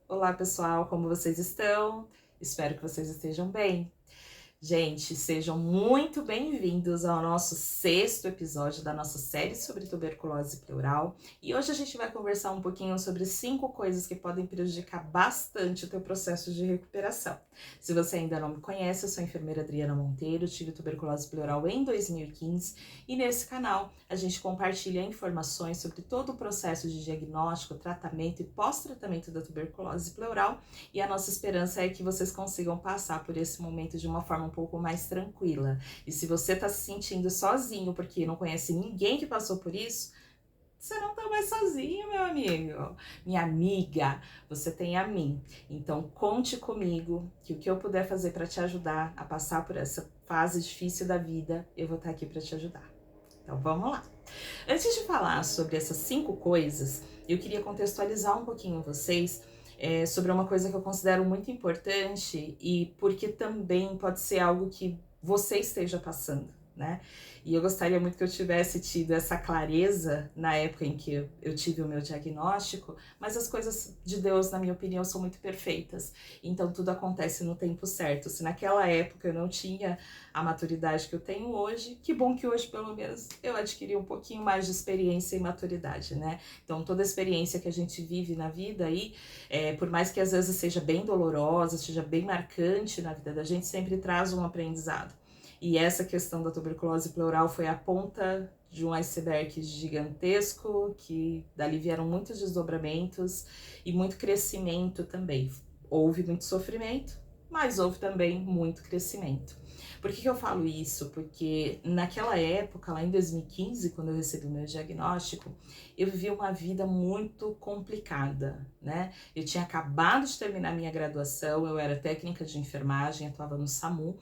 Olá pessoal, como vocês estão? Espero que vocês estejam bem. Gente, sejam muito bem-vindos ao nosso sexto episódio da nossa série sobre tuberculose pleural. E hoje a gente vai conversar um pouquinho sobre 5 coisas que podem prejudicar bastante o teu processo de recuperação. Se você ainda não me conhece, eu sou a enfermeira Adriana Monteiro, tive tuberculose pleural em 2015 e nesse canal a gente compartilha informações sobre todo o processo de diagnóstico, tratamento e pós-tratamento da tuberculose pleural, e a nossa esperança é que vocês consigam passar por esse momento de uma forma um pouco mais tranquila. E se você tá se sentindo sozinho porque não conhece ninguém que passou por isso, você não tá mais sozinho, meu amigo. Minha amiga, você tem a mim. Então conte comigo que o que eu puder fazer para te ajudar a passar por essa fase difícil da vida, eu vou estar aqui para te ajudar. Então vamos lá. Antes de falar sobre essas 5 coisas, eu queria contextualizar um pouquinho vocês sobre uma coisa que eu considero muito importante e porque também pode ser algo que você esteja passando, né? E eu gostaria muito que eu tivesse tido essa clareza na época em que eu tive o meu diagnóstico, mas as coisas de Deus, na minha opinião, são muito perfeitas. Então tudo acontece no tempo certo. Se naquela época eu não tinha a maturidade que eu tenho hoje, que bom que hoje pelo menos eu adquiri um pouquinho mais de experiência e maturidade, né? Então toda a experiência que a gente vive na vida aí, por mais que às vezes seja bem dolorosa, seja bem marcante na vida da gente, sempre traz um aprendizado. E essa questão da tuberculose pleural foi a ponta de um iceberg gigantesco, que dali vieram muitos desdobramentos e muito crescimento também. Houve muito sofrimento, mas houve também muito crescimento. Por que eu falo isso? Porque naquela época, lá em 2015, quando eu recebi o meu diagnóstico, eu vivi uma vida muito complicada, né? Eu tinha acabado de terminar minha graduação, eu era técnica de enfermagem, atuava no SAMU,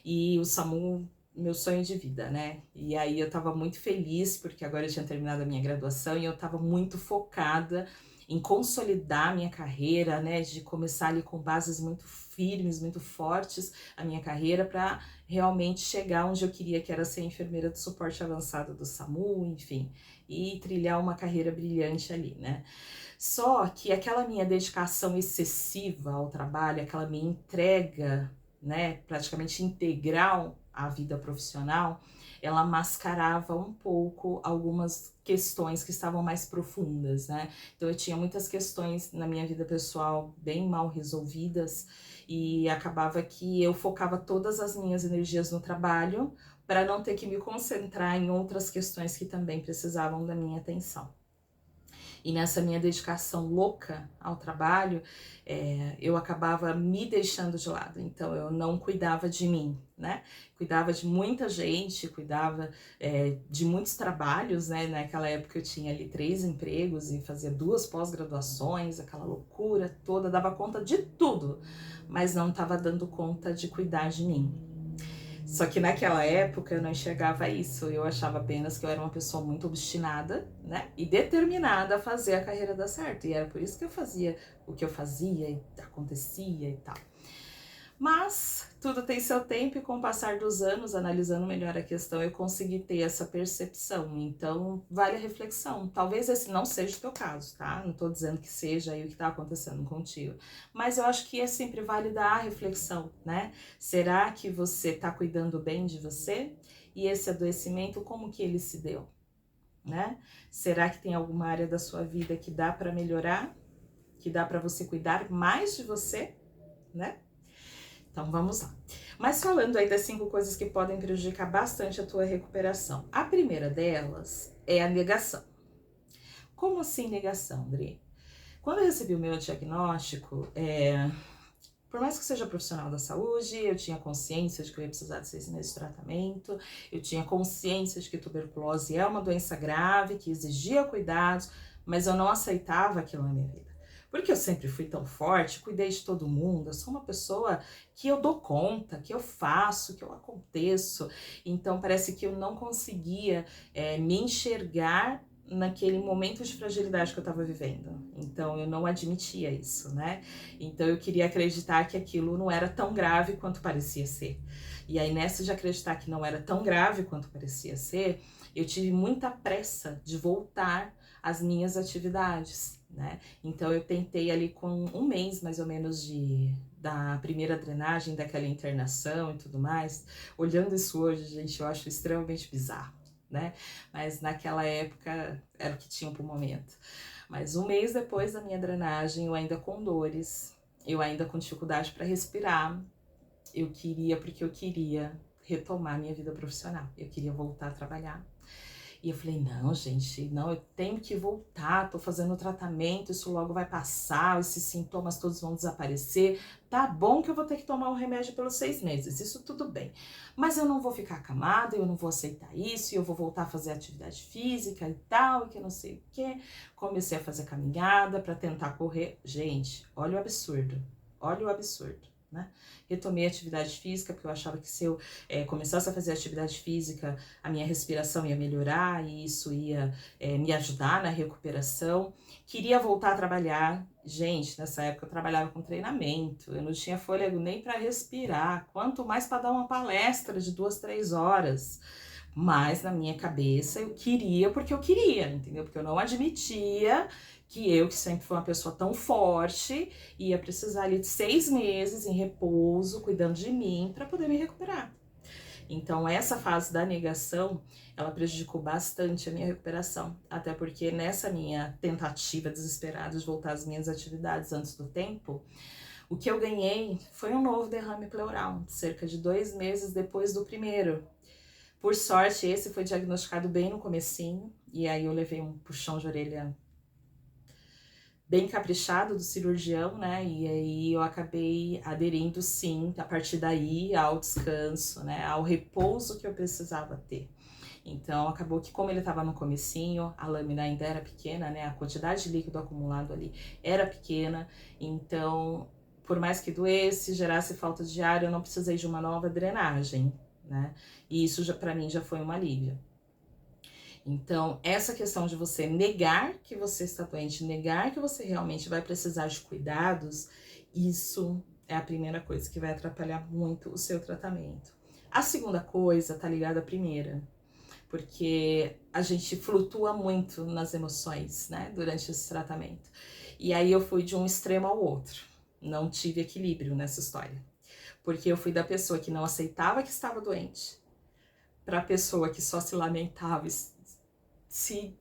e o SAMU, meu sonho de vida, né? E aí eu tava muito feliz, porque agora eu tinha terminado a minha graduação e eu tava muito focada em consolidar a minha carreira, né? De começar ali com bases muito firmes, muito fortes a minha carreira para realmente chegar onde eu queria, que era ser enfermeira do suporte avançado do SAMU, enfim, e trilhar uma carreira brilhante ali, né? Só que aquela minha dedicação excessiva ao trabalho, aquela minha entrega, né, praticamente integral à vida profissional, ela mascarava um pouco algumas questões que estavam mais profundas, né? Então eu tinha muitas questões na minha vida pessoal bem mal resolvidas e acabava que eu focava todas as minhas energias no trabalho para não ter que me concentrar em outras questões que também precisavam da minha atenção. E nessa minha dedicação louca ao trabalho, eu acabava me deixando de lado. Então eu não cuidava de mim, né? Cuidava de muita gente, cuidava de muitos trabalhos, né? Naquela época eu tinha ali 3 empregos e fazia 2 pós-graduações, aquela loucura toda, dava conta de tudo, mas não estava dando conta de cuidar de mim. Só que naquela época eu não enxergava isso, eu achava apenas que eu era uma pessoa muito obstinada, né? E determinada a fazer a carreira dar certo. E era por isso que eu fazia o que eu fazia e acontecia e tal. Mas tudo tem seu tempo e com o passar dos anos, analisando melhor a questão, eu consegui ter essa percepção. Então, vale a reflexão. Talvez esse não seja o teu caso, tá? Não tô dizendo que seja aí o que tá acontecendo contigo. Mas eu acho que é sempre válida a reflexão, né? Será que você tá cuidando bem de você? E esse adoecimento, como que ele se deu, né? Será que tem alguma área da sua vida que dá para melhorar? Que dá para você cuidar mais de você, né? Então vamos lá. Mas falando aí das 5 coisas que podem prejudicar bastante a tua recuperação. A primeira delas é a negação. Como assim negação, André? Quando eu recebi o meu diagnóstico, por mais que seja profissional da saúde, eu tinha consciência de que eu ia precisar de 6 meses de tratamento, eu tinha consciência de que tuberculose é uma doença grave, que exigia cuidados, mas eu não aceitava aquilo na minha vida. Porque eu sempre fui tão forte, cuidei de todo mundo, eu sou uma pessoa que eu dou conta, que eu faço, que eu aconteço. Então parece que eu não conseguia me enxergar naquele momento de fragilidade que eu estava vivendo. Então eu não admitia isso, né? Então eu queria acreditar que aquilo não era tão grave quanto parecia ser. E aí nessa de acreditar que não era tão grave quanto parecia ser, eu tive muita pressa de voltar às minhas atividades, né? Então eu tentei ali com um mês mais ou menos da primeira drenagem, daquela internação e tudo mais. Olhando isso hoje, gente, eu acho extremamente bizarro, né? Mas naquela época era o que tinha pro momento. Mas um mês depois da minha drenagem, eu ainda com dores, eu ainda com dificuldade para respirar, porque eu queria retomar minha vida profissional, eu queria voltar a trabalhar. E eu falei, não, gente, não, eu tenho que voltar, tô fazendo o tratamento, isso logo vai passar, esses sintomas todos vão desaparecer. Tá bom que eu vou ter que tomar o remédio pelos 6 meses, isso tudo bem. Mas eu não vou ficar acamada, eu não vou aceitar isso, e eu vou voltar a fazer atividade física e tal, e que não sei o quê. Comecei a fazer caminhada para tentar correr. Gente, olha o absurdo, olha o absurdo, né? Retomei a atividade física, porque eu achava que se eu começasse a fazer atividade física, a minha respiração ia melhorar e isso ia me ajudar na recuperação. Queria voltar a trabalhar. Gente, nessa época eu trabalhava com treinamento, eu não tinha fôlego nem para respirar, quanto mais para dar uma palestra de 2, 3 horas. Mas na minha cabeça eu queria porque eu queria, entendeu? Porque eu não admitia que sempre fui uma pessoa tão forte, ia precisar ali de 6 meses em repouso, cuidando de mim, para poder me recuperar. Então, essa fase da negação, ela prejudicou bastante a minha recuperação. Até porque nessa minha tentativa desesperada de voltar às minhas atividades antes do tempo, o que eu ganhei foi um novo derrame pleural, cerca de 2 meses depois do primeiro. Por sorte, esse foi diagnosticado bem no comecinho, e aí eu levei um puxão de orelha bem caprichado do cirurgião, né? E aí eu acabei aderindo sim, a partir daí, ao descanso, né? Ao repouso que eu precisava ter. Então acabou que, como ele estava no comecinho, a lâmina ainda era pequena, né? A quantidade de líquido acumulado ali era pequena, então por mais que doesse, gerasse falta de ar, eu não precisei de uma nova drenagem, né? E isso já para mim já foi um alívio. Então, essa questão de você negar que você está doente, negar que você realmente vai precisar de cuidados, isso é a primeira coisa que vai atrapalhar muito o seu tratamento. A segunda coisa tá ligada à primeira, porque a gente flutua muito nas emoções, né, durante esse tratamento. E aí eu fui de um extremo ao outro, não tive equilíbrio nessa história, porque eu fui da pessoa que não aceitava que estava doente, para a pessoa que só se lamentava e se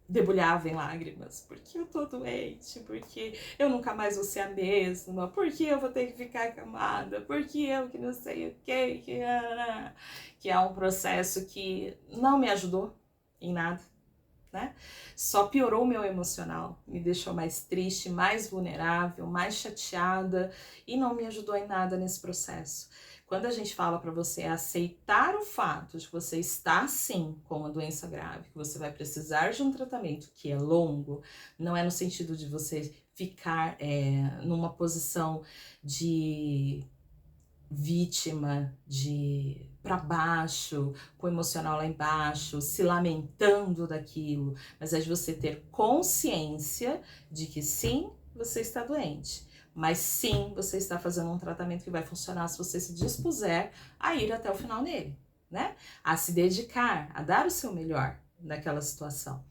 debulhava em lágrimas, porque eu tô doente, porque eu nunca mais vou ser a mesma, porque eu vou ter que ficar acamada, porque eu que não sei o que é um processo que não me ajudou em nada, né? Só piorou o meu emocional, me deixou mais triste, mais vulnerável, mais chateada e não me ajudou em nada nesse processo. Quando a gente fala para você aceitar o fato de que você está sim com uma doença grave, que você vai precisar de um tratamento que é longo, não é no sentido de você ficar numa posição de vítima, de para baixo, com o emocional lá embaixo, se lamentando daquilo, mas é de você ter consciência de que sim, você está doente, mas sim, você está fazendo um tratamento que vai funcionar se você se dispuser a ir até o final nele, né? A se dedicar, a dar o seu melhor naquela situação.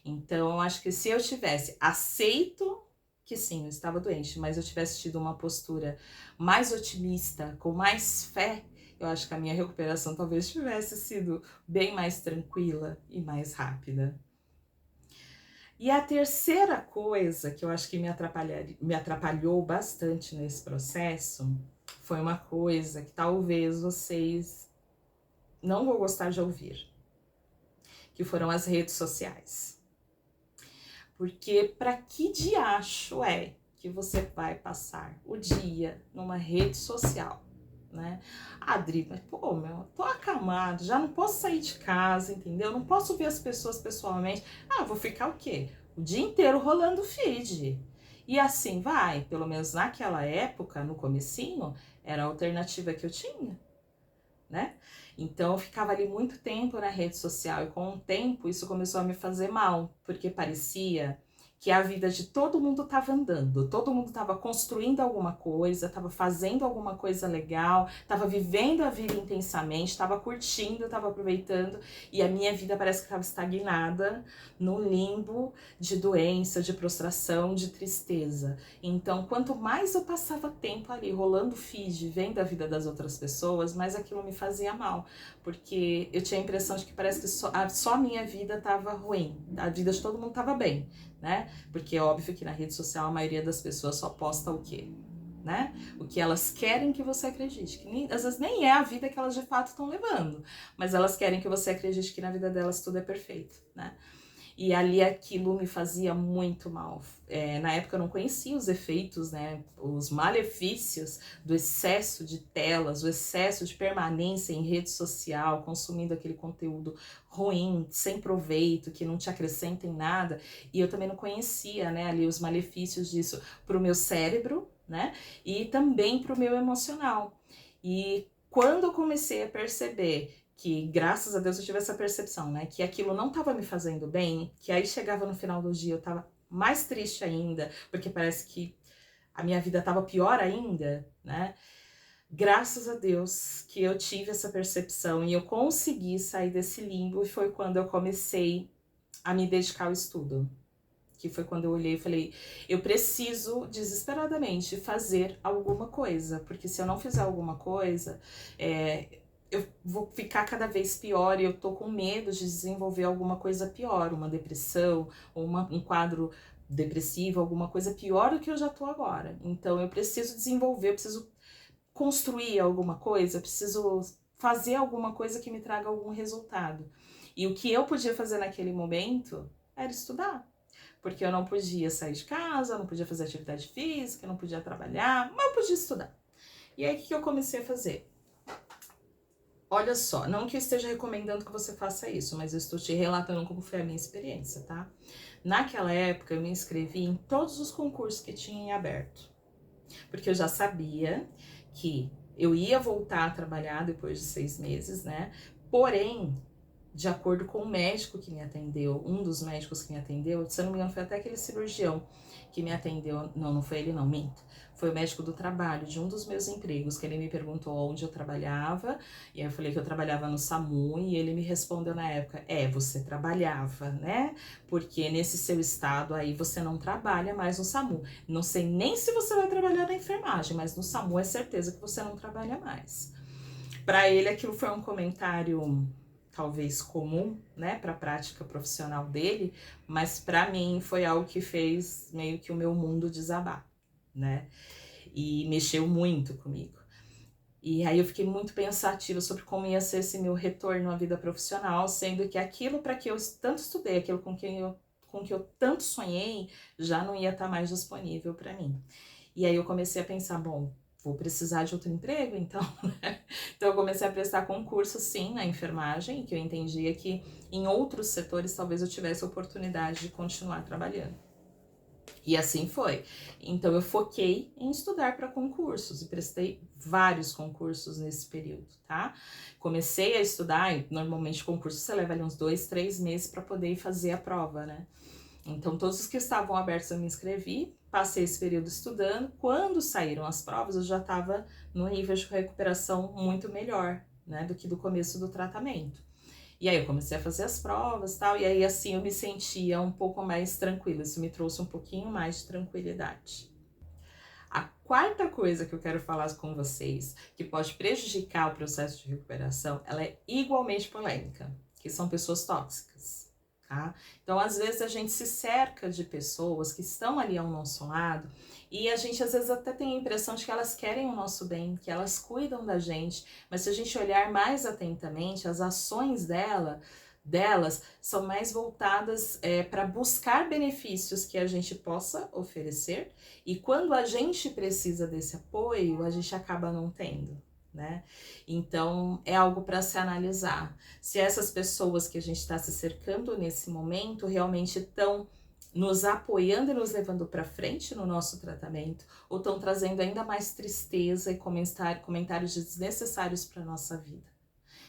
Então, eu acho que se eu tivesse aceito que sim, eu estava doente, mas eu tivesse tido uma postura mais otimista, com mais fé, eu acho que a minha recuperação talvez tivesse sido bem mais tranquila e mais rápida. E a terceira coisa que eu acho que me atrapalhou bastante nesse processo foi uma coisa que talvez vocês não vão gostar de ouvir, que foram as redes sociais. Porque para que diacho é que você vai passar o dia numa rede social, né? Adri, mas pô, tô acamado, já não posso sair de casa, entendeu? Não posso ver as pessoas pessoalmente. Ah, vou ficar o quê? O dia inteiro rolando feed. E assim vai, pelo menos naquela época, no comecinho, era a alternativa que eu tinha, né? Então eu ficava ali muito tempo na rede social e com o tempo isso começou a me fazer mal, porque parecia que a vida de todo mundo estava andando, todo mundo estava construindo alguma coisa, estava fazendo alguma coisa legal, estava vivendo a vida intensamente, estava curtindo, estava aproveitando, e a minha vida parece que estava estagnada no limbo de doença, de prostração, de tristeza. Então, quanto mais eu passava tempo ali rolando feed, vendo a vida das outras pessoas, mais aquilo me fazia mal, porque eu tinha a impressão de que parece que só a minha vida estava ruim, a vida de todo mundo estava bem, né? Porque é óbvio que na rede social a maioria das pessoas só posta o quê? Né? O que elas querem que você acredite, que às vezes nem é a vida que elas de fato estão levando, mas elas querem que você acredite que na vida delas tudo é perfeito, né? E ali aquilo me fazia muito mal. Na época eu não conhecia os efeitos, né, os malefícios do excesso de telas, o excesso de permanência em rede social, consumindo aquele conteúdo ruim, sem proveito, que não te acrescenta em nada. E eu também não conhecia, né, ali os malefícios disso para o meu cérebro, né, e também para o meu emocional. E quando eu comecei a perceber que, graças a Deus, eu tive essa percepção, né? Que aquilo não estava me fazendo bem, que aí chegava no final do dia eu tava mais triste ainda, porque parece que a minha vida tava pior ainda, né? Graças a Deus que eu tive essa percepção e eu consegui sair desse limbo, e foi quando eu comecei a me dedicar ao estudo. Que foi quando eu olhei e falei, eu preciso desesperadamente fazer alguma coisa, porque se eu não fizer alguma coisa, eu vou ficar cada vez pior e eu tô com medo de desenvolver alguma coisa pior, uma depressão, ou um quadro depressivo, alguma coisa pior do que eu já tô agora. Então eu preciso desenvolver, eu preciso construir alguma coisa, eu preciso fazer alguma coisa que me traga algum resultado. E o que eu podia fazer naquele momento era estudar. Porque eu não podia sair de casa, eu não podia fazer atividade física, eu não podia trabalhar, mas eu podia estudar. E aí o que eu comecei a fazer? Olha só, não que eu esteja recomendando que você faça isso, mas eu estou te relatando como foi a minha experiência, tá? Naquela época eu me inscrevi em todos os concursos que tinha em aberto, porque eu já sabia que eu ia voltar a trabalhar depois de 6 meses, né? Porém, de acordo com o médico que me atendeu, um dos médicos que me atendeu, se eu não me engano foi até aquele cirurgião que me atendeu, não foi ele não, minto, foi o médico do trabalho, de um dos meus empregos, que ele me perguntou onde eu trabalhava, e aí eu falei que eu trabalhava no SAMU, e ele me respondeu na época, você trabalhava, né, porque nesse seu estado aí você não trabalha mais no SAMU, não sei nem se você vai trabalhar na enfermagem, mas no SAMU é certeza que você não trabalha mais. Para ele aquilo foi um comentário talvez comum, né, para a prática profissional dele, mas para mim foi algo que fez meio que o meu mundo desabar, né, e mexeu muito comigo. E aí eu fiquei muito pensativa sobre como ia ser esse meu retorno à vida profissional, sendo que aquilo para que eu tanto estudei, aquilo com que eu tanto sonhei, já não ia estar mais disponível para mim. E aí eu comecei a pensar, bom, vou precisar de outro emprego, então, né? Então eu comecei a prestar concurso, sim, na enfermagem, que eu entendia que em outros setores talvez eu tivesse oportunidade de continuar trabalhando. E assim foi. Então eu foquei em estudar para concursos e prestei vários concursos nesse período, tá? Comecei a estudar, e normalmente concurso você leva ali uns 2, 3 meses para poder fazer a prova, né? Então, todos os que estavam abertos eu me inscrevi, passei esse período estudando. Quando saíram as provas, eu já estava no nível de recuperação muito melhor, né, do que do começo do tratamento. E aí eu comecei a fazer as provas e tal, e aí assim eu me sentia um pouco mais tranquila, isso me trouxe um pouquinho mais de tranquilidade. A quarta coisa que eu quero falar com vocês, que pode prejudicar o processo de recuperação, ela é igualmente polêmica, que são pessoas tóxicas. Tá? Então, às vezes, a gente se cerca de pessoas que estão ali ao nosso lado e a gente, às vezes, até tem a impressão de que elas querem o nosso bem, que elas cuidam da gente, mas se a gente olhar mais atentamente, as ações delas são mais voltadas para buscar benefícios que a gente possa oferecer, e quando a gente precisa desse apoio, a gente acaba não tendo. Né? Então é algo para se analisar. Se essas pessoas que a gente está se cercando nesse momento realmente estão nos apoiando e nos levando para frente no nosso tratamento, ou estão trazendo ainda mais tristeza e comentários desnecessários para nossa vida.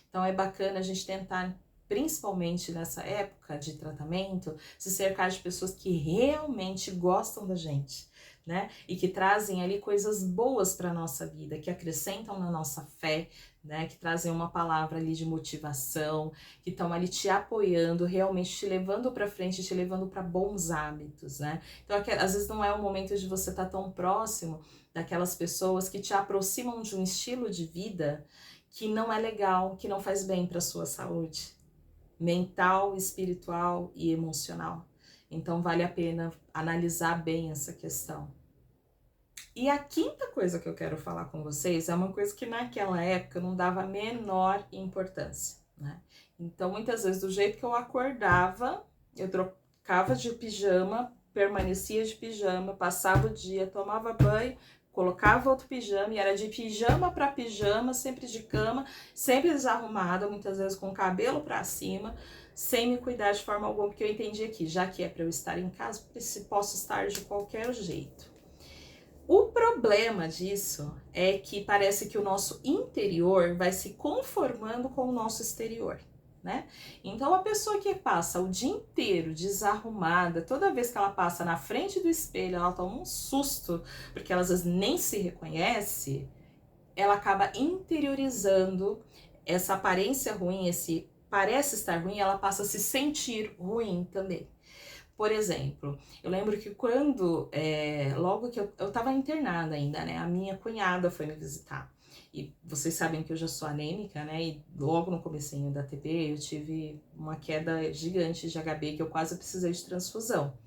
Então é bacana a gente tentar principalmente nessa época de tratamento, se cercar de pessoas que realmente gostam da gente, né? E que trazem ali coisas boas para nossa vida, que acrescentam na nossa fé, né? Que trazem uma palavra ali de motivação, que estão ali te apoiando, realmente te levando para frente, te levando para bons hábitos, né? Então, às vezes não é o momento de você estar tão próximo daquelas pessoas que te aproximam de um estilo de vida que não é legal, que não faz bem para sua saúde mental, espiritual e emocional. Então vale a pena analisar bem essa questão. E a quinta coisa que eu quero falar com vocês é uma coisa que naquela época eu não dava a menor importância, né? Então muitas vezes do jeito que eu acordava, eu trocava de pijama, permanecia de pijama, passava o dia, tomava banho, colocava outro pijama e era de pijama para pijama, sempre de cama, sempre desarrumada, muitas vezes com o cabelo para cima, sem me cuidar de forma alguma, porque eu entendi que já que é para eu estar em casa, posso estar de qualquer jeito. O problema disso é que parece que o nosso interior vai se conformando com o nosso exterior, né? Então a pessoa que passa o dia inteiro desarrumada, toda vez que ela passa na frente do espelho, ela toma um susto, porque ela às vezes nem se reconhece, ela acaba interiorizando essa aparência ruim, esse parece estar ruim, ela passa a se sentir ruim também. Por exemplo, eu lembro que quando, logo que eu tava internada ainda, né, a minha cunhada foi me visitar. E vocês sabem que eu já sou anêmica, né, e logo no comecinho da TB eu tive uma queda gigante de HB que eu quase precisei de transfusão.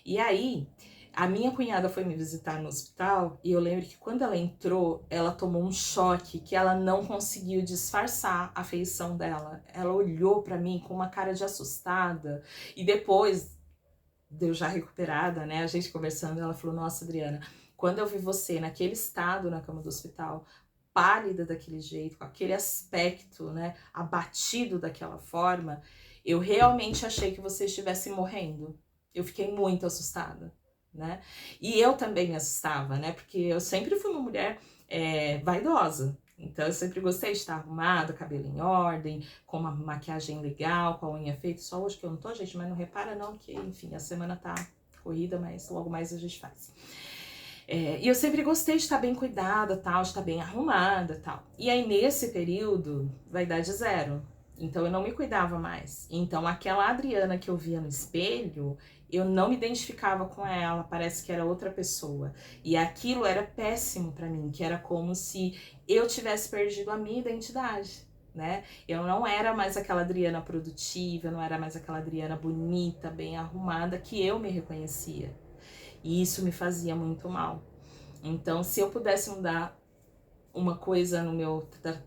E aí, a minha cunhada foi me visitar no hospital e eu lembro que quando ela entrou, ela tomou um choque que ela não conseguiu disfarçar a feição dela. Ela olhou pra mim com uma cara de assustada e depois deu já recuperada, né? A gente conversando, ela falou: Nossa, Adriana, quando eu vi você naquele estado na cama do hospital, pálida daquele jeito, com aquele aspecto, né, abatido daquela forma, eu realmente achei que você estivesse morrendo. Eu fiquei muito assustada, né? E eu também me assustava, né? Porque eu sempre fui uma mulher vaidosa. Então eu sempre gostei de estar arrumada, cabelo em ordem, com uma maquiagem legal, com a unha feita. Só hoje que eu não tô, gente, mas não repara não que, enfim, a semana tá corrida, mas logo mais a gente faz. E eu sempre gostei de estar bem cuidada, tal, de estar bem arrumada, tal. E aí nesse período, vaidade zero. Então eu não me cuidava mais. Então aquela Adriana que eu via no espelho, eu não me identificava com ela, parece que era outra pessoa. E aquilo era péssimo pra mim, que era como se eu tivesse perdido a minha identidade, né? Eu não era mais aquela Adriana produtiva, eu não era mais aquela Adriana bonita, bem arrumada, que eu me reconhecia. E isso me fazia muito mal. Então, se eu pudesse mudar uma coisa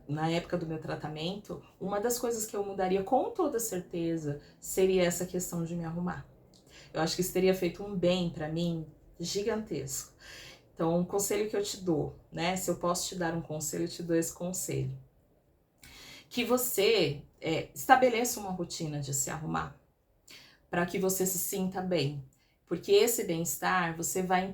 na época do meu tratamento, uma das coisas que eu mudaria com toda certeza seria essa questão de me arrumar. Eu acho que isso teria feito um bem pra mim gigantesco. Então, um conselho que eu te dou, né? Se eu posso te dar um conselho, eu te dou esse conselho. Que você estabeleça uma rotina de se arrumar, para que você se sinta bem. Porque esse bem-estar, você vai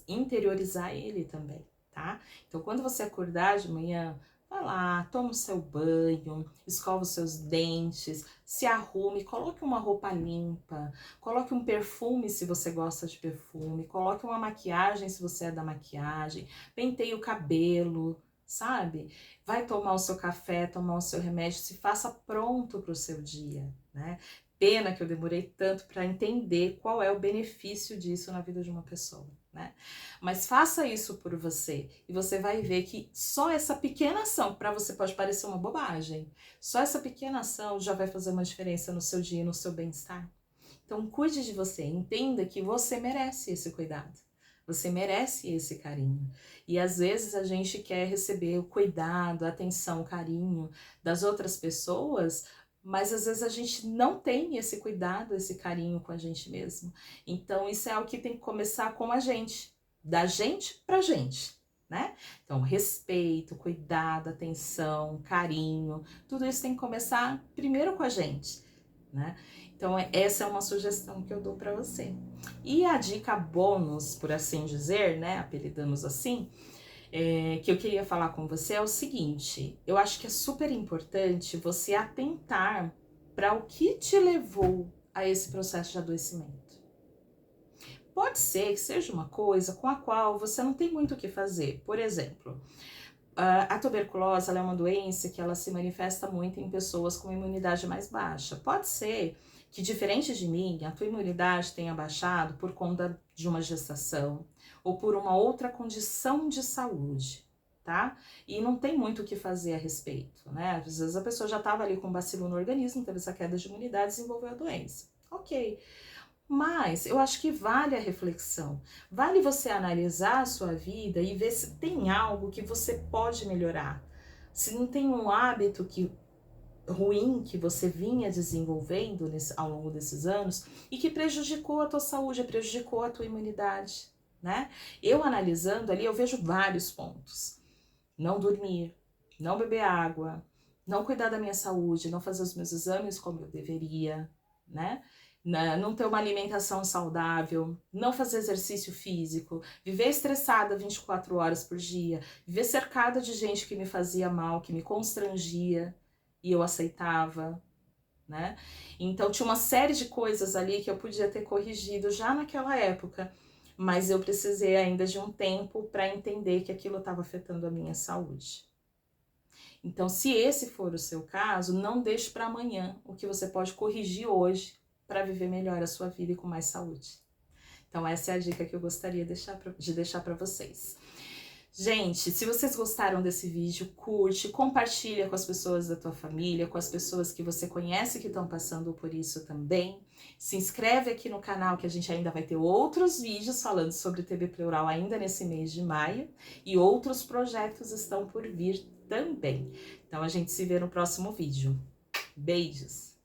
interiorizar ele também, tá? Então, quando você acordar de manhã, vai lá, toma o seu banho, escova os seus dentes, se arrume, coloque uma roupa limpa, coloque um perfume se você gosta de perfume, coloque uma maquiagem se você é da maquiagem, penteie o cabelo, sabe? Vai tomar o seu café, tomar o seu remédio, se faça pronto para o seu dia, né? Pena que eu demorei tanto para entender qual é o benefício disso na vida de uma pessoa, né? Mas faça isso por você e você vai ver que só essa pequena ação, para você pode parecer uma bobagem, só essa pequena ação já vai fazer uma diferença no seu dia, no seu bem-estar. Então cuide de você, entenda que você merece esse cuidado. Você merece esse carinho. E às vezes a gente quer receber o cuidado, a atenção, o carinho das outras pessoas, mas às vezes a gente não tem esse cuidado, esse carinho com a gente mesmo. Então isso é algo que tem que começar com a gente, da gente pra gente, né? Então respeito, cuidado, atenção, carinho, tudo isso tem que começar primeiro com a gente, né? Então essa é uma sugestão que eu dou para você. E a dica bônus, por assim dizer, né, apelidamos assim, que eu queria falar com você é o seguinte: eu acho que é super importante você atentar para o que te levou a esse processo de adoecimento. Pode ser que seja uma coisa com a qual você não tem muito o que fazer. Por exemplo, a tuberculose ela é uma doença que ela se manifesta muito em pessoas com imunidade mais baixa. Pode ser que, diferente de mim, a tua imunidade tenha baixado por conta de uma gestação ou por uma outra condição de saúde, tá? E não tem muito o que fazer a respeito, né? Às vezes a pessoa já estava ali com bacilo no organismo, teve essa queda de imunidade e desenvolveu a doença. Ok. Mas eu acho que vale a reflexão, vale você analisar a sua vida e ver se tem algo que você pode melhorar, se não tem um hábito ruim que você vinha desenvolvendo ao longo desses anos e que prejudicou a tua saúde, prejudicou a tua imunidade, né? Eu analisando ali, eu vejo vários pontos. Não dormir, não beber água, não cuidar da minha saúde, não fazer os meus exames como eu deveria, né? Não ter uma alimentação saudável, não fazer exercício físico, viver estressada 24 horas por dia, viver cercada de gente que me fazia mal, que me constrangia e eu aceitava, né? Então tinha uma série de coisas ali que eu podia ter corrigido já naquela época, mas eu precisei ainda de um tempo para entender que aquilo estava afetando a minha saúde. Então, se esse for o seu caso, não deixe para amanhã o que você pode corrigir hoje para viver melhor a sua vida e com mais saúde. Então essa é a dica que eu gostaria de deixar para vocês. Gente, se vocês gostaram desse vídeo, curte, compartilha com as pessoas da tua família, com as pessoas que você conhece que estão passando por isso também. Se inscreve aqui no canal que a gente ainda vai ter outros vídeos falando sobre TB pleural ainda nesse mês de maio e outros projetos estão por vir também. Então a gente se vê no próximo vídeo. Beijos!